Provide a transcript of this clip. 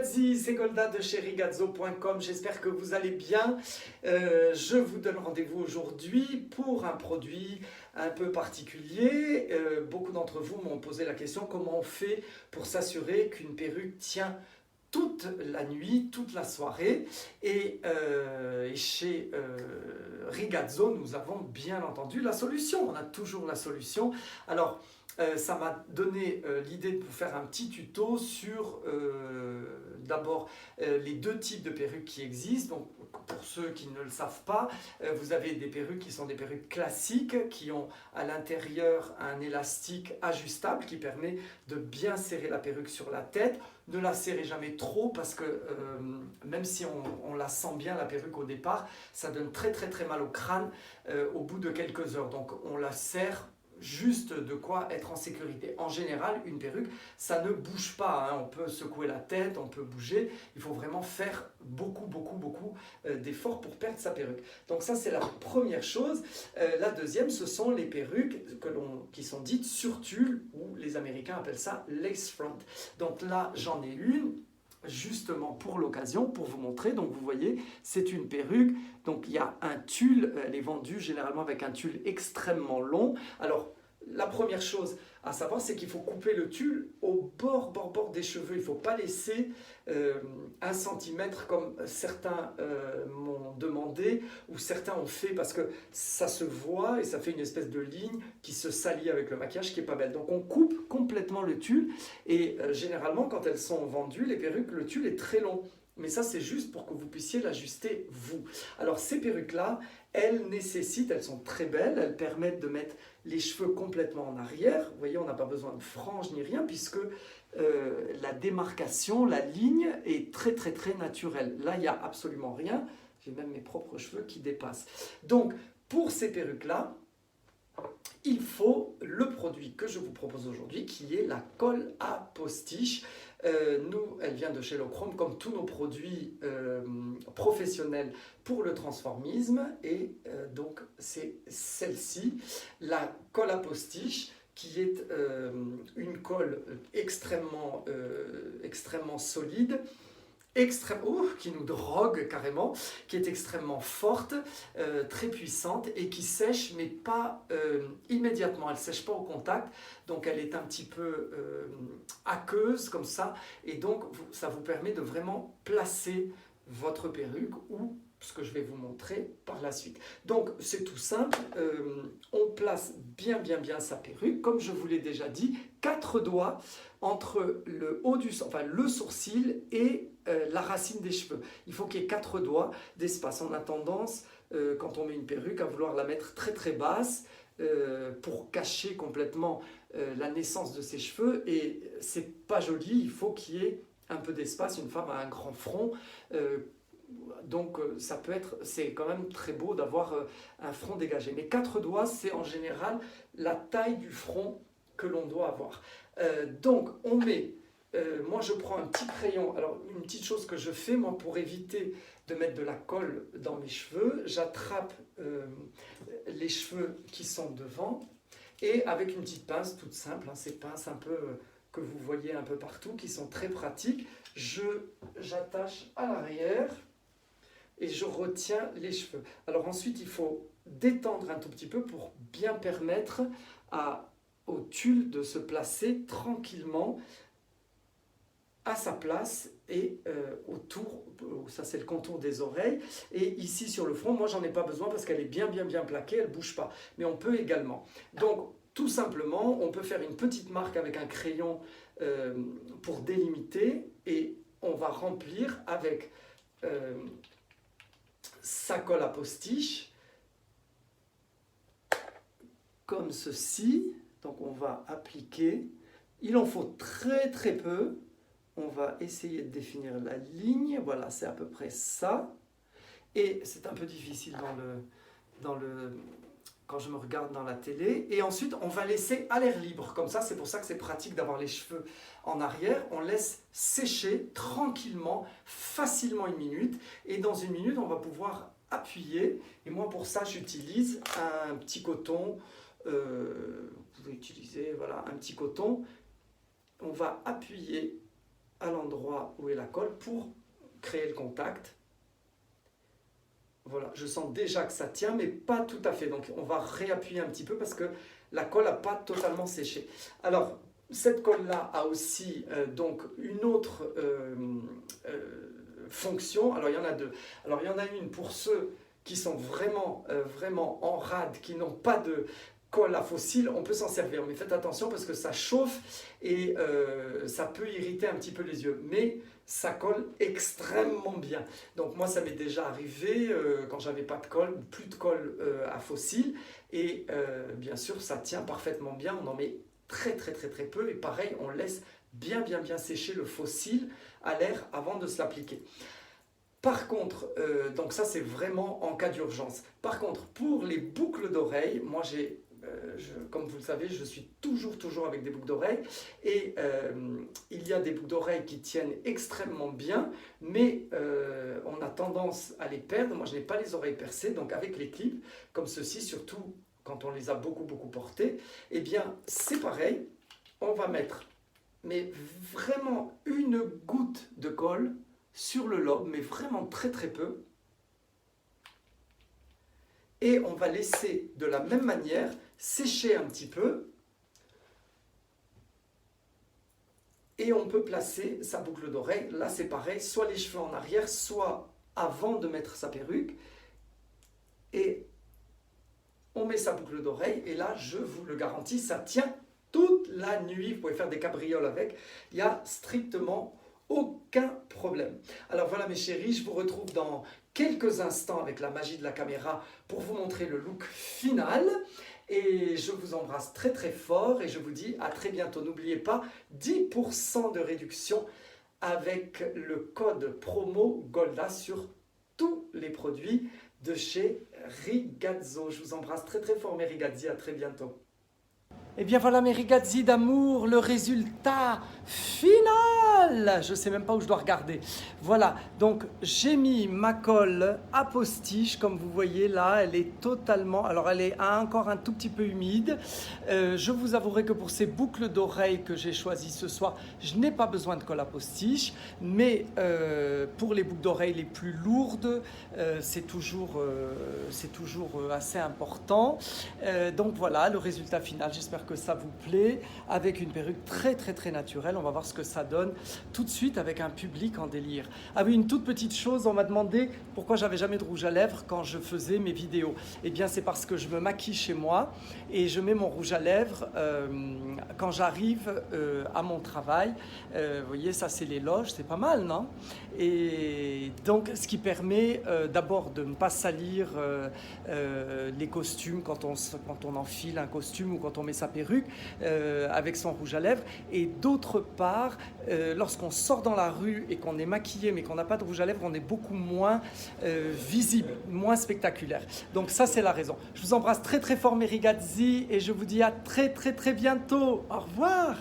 ragazzi, c'est Golda de chez rigazzo.com, j'espère que vous allez bien. Je vous donne rendez-vous aujourd'hui pour un produit un peu particulier. Beaucoup d'entre vous m'ont posé la question comment on fait pour s'assurer qu'une perruque tient toute la nuit, toute la soirée. Et chez Rigazzo, nous avons bien entendu la solution. On a toujours la solution. Alors, ça m'a donné l'idée de vous faire un petit tuto sur d'abord les deux types de perruques qui existent. Donc, pour ceux qui ne le savent pas, vous avez des perruques qui sont des perruques classiques qui ont à l'intérieur un élastique ajustable qui permet de bien serrer la perruque sur la tête. Ne la serrez jamais trop parce que même si on la sent bien la perruque au départ, ça donne très mal au crâne au bout de quelques heures. Donc on la serre juste de quoi être en sécurité. En général, une perruque, ça ne bouge pas, hein. On peut secouer la tête, on peut bouger. Il faut vraiment faire beaucoup d'efforts pour perdre sa perruque. Donc ça, c'est la première chose. La deuxième, ce sont les perruques qui sont dites sur tulle, ou les Américains appellent ça lace front. Donc là, j'en ai une justement pour l'occasion, pour vous montrer. Donc vous voyez, c'est une perruque. Donc il y a un tulle, elle est vendue généralement avec un tulle extrêmement long. Alors la première chose à savoir, c'est qu'il faut couper le tulle au bord des cheveux. Il ne faut pas laisser 1 centimètre comme certains m'ont demandé ou certains ont fait parce que ça se voit et ça fait une espèce de ligne qui se salit avec le maquillage qui n'est pas belle. Donc on coupe complètement le tulle et généralement quand elles sont vendues, les perruques, le tulle est très long. Mais ça, c'est juste pour que vous puissiez l'ajuster vous. Alors, ces perruques-là, elles sont très belles, elles permettent de mettre les cheveux complètement en arrière. Vous voyez, on n'a pas besoin de franges ni rien, puisque la démarcation, la ligne est très naturelle. Là, il n'y a absolument rien. J'ai même mes propres cheveux qui dépassent. Donc, pour ces perruques-là, il faut le produit que je vous propose aujourd'hui, qui est la colle à postiche. Elle vient de chez Lochrome, comme tous nos produits professionnels pour le transformisme. Et donc, c'est celle-ci, la colle à postiche, qui est une colle extrêmement solide, qui nous drogue carrément, qui est extrêmement forte, très puissante et qui sèche mais pas immédiatement, elle ne sèche pas au contact, donc elle est un petit peu aqueuse comme ça et donc ça vous permet de vraiment placer votre perruque ou ce que je vais vous montrer par la suite. Donc c'est tout simple, on place bien sa perruque, comme je vous l'ai déjà dit, 4 doigts entre le haut le sourcil et la racine des cheveux. Il faut qu'il y ait 4 doigts d'espace. On a tendance, quand on met une perruque, à vouloir la mettre très basse pour cacher complètement la naissance de ses cheveux et c'est pas joli, il faut qu'il y ait un peu d'espace. Une femme a un grand front, donc c'est quand même très beau d'avoir un front dégagé. Mais 4 doigts, c'est en général la taille du front que l'on doit avoir. Donc on met, moi je prends un petit crayon. Alors une petite chose que je fais moi pour éviter de mettre de la colle dans mes cheveux, j'attrape les cheveux qui sont devant et avec une petite pince toute simple, hein, ces pinces un peu que vous voyez un peu partout, qui sont très pratiques, j'attache à l'arrière et je retiens les cheveux. Alors ensuite, il faut détendre un tout petit peu pour bien permettre au tulle de se placer tranquillement à sa place et autour, ça c'est le contour des oreilles. Et ici sur le front, moi j'en ai pas besoin parce qu'elle est bien plaquée, elle bouge pas. Mais on peut également. Donc tout simplement, on peut faire une petite marque avec un crayon pour délimiter et on va remplir avec sa colle à postiche comme ceci. Donc on va appliquer, il en faut très peu, on va essayer de définir la ligne, voilà c'est à peu près ça, et c'est un peu difficile quand je me regarde dans la télé, et ensuite on va laisser à l'air libre, comme ça c'est pour ça que c'est pratique d'avoir les cheveux en arrière, on laisse sécher tranquillement, facilement 1 minute, et dans 1 minute on va pouvoir appuyer, et moi pour ça j'utilise un petit coton, vous pouvez utiliser voilà, un petit coton, on va appuyer à l'endroit où est la colle pour créer le contact. Voilà, je sens déjà que ça tient, mais pas tout à fait. Donc on va réappuyer un petit peu parce que la colle n'a pas totalement séché. Alors, cette colle-là a aussi donc une autre fonction. Alors il y en a deux. Alors il y en a une pour ceux qui sont vraiment en rade, qui n'ont pas de colle à fossile, on peut s'en servir. Mais faites attention parce que ça chauffe et ça peut irriter un petit peu les yeux. Mais ça colle extrêmement bien. Donc moi ça m'est déjà arrivé quand j'avais pas de colle, plus de colle à fossile. Et bien sûr ça tient parfaitement bien. On en met très peu. Et pareil, on laisse bien sécher le fossile à l'air avant de se l'appliquer. Par contre, donc ça c'est vraiment en cas d'urgence. Par contre, pour les boucles d'oreilles, moi comme vous le savez, je suis toujours avec des boucles d'oreilles et il y a des boucles d'oreilles qui tiennent extrêmement bien, mais on a tendance à les perdre. Moi, je n'ai pas les oreilles percées, donc avec les clips, comme ceci, surtout quand on les a beaucoup portés, eh bien, c'est pareil. On va mettre, mais vraiment une goutte de colle sur le lobe, mais vraiment très peu. Et on va laisser de la même manière sécher un petit peu. Et on peut placer sa boucle d'oreille. Là, c'est pareil, soit les cheveux en arrière, soit avant de mettre sa perruque. Et on met sa boucle d'oreille. Et là, je vous le garantis, ça tient toute la nuit. Vous pouvez faire des cabrioles avec. Il n'y a strictement aucun problème. Alors voilà mes chéris, je vous retrouve dans quelques instants avec la magie de la caméra pour vous montrer le look final. Et je vous embrasse très fort et je vous dis à très bientôt. N'oubliez pas, 10% de réduction avec le code promo Golda sur tous les produits de chez Rigazzo. Je vous embrasse très fort mes Rigazzi, à très bientôt. Et bien voilà mes Rigazzi d'amour, le résultat final. Je ne sais même pas où je dois regarder. Voilà, donc j'ai mis ma colle à postiche, comme vous voyez là, elle est totalement, alors elle est encore un tout petit peu humide. Je vous avouerai que pour ces boucles d'oreilles que j'ai choisies ce soir, je n'ai pas besoin de colle à postiche, mais pour les boucles d'oreilles les plus lourdes, c'est toujours assez important. Donc voilà, le résultat final, j'espère que ça vous plaît, avec une perruque très naturelle. On va voir ce que ça donne tout de suite avec un public en délire. Ah oui, une toute petite chose, on m'a demandé pourquoi j'avais jamais de rouge à lèvres quand je faisais mes vidéos. Eh bien c'est parce que je me maquille chez moi et je mets mon rouge à lèvres quand j'arrive à mon travail. Vous voyez, ça c'est les loges, c'est pas mal, non? Et donc ce qui permet d'abord de ne pas salir les costumes quand on enfile un costume ou quand on met sa perruque avec son rouge à lèvres, et d'autre part lorsqu'on sort dans la rue et qu'on est maquillé mais qu'on n'a pas de rouge à lèvres, on est beaucoup moins visible, moins spectaculaire. Donc ça c'est la raison. Je vous embrasse très fort mes Rigazzi et je vous dis à très bientôt. Au revoir.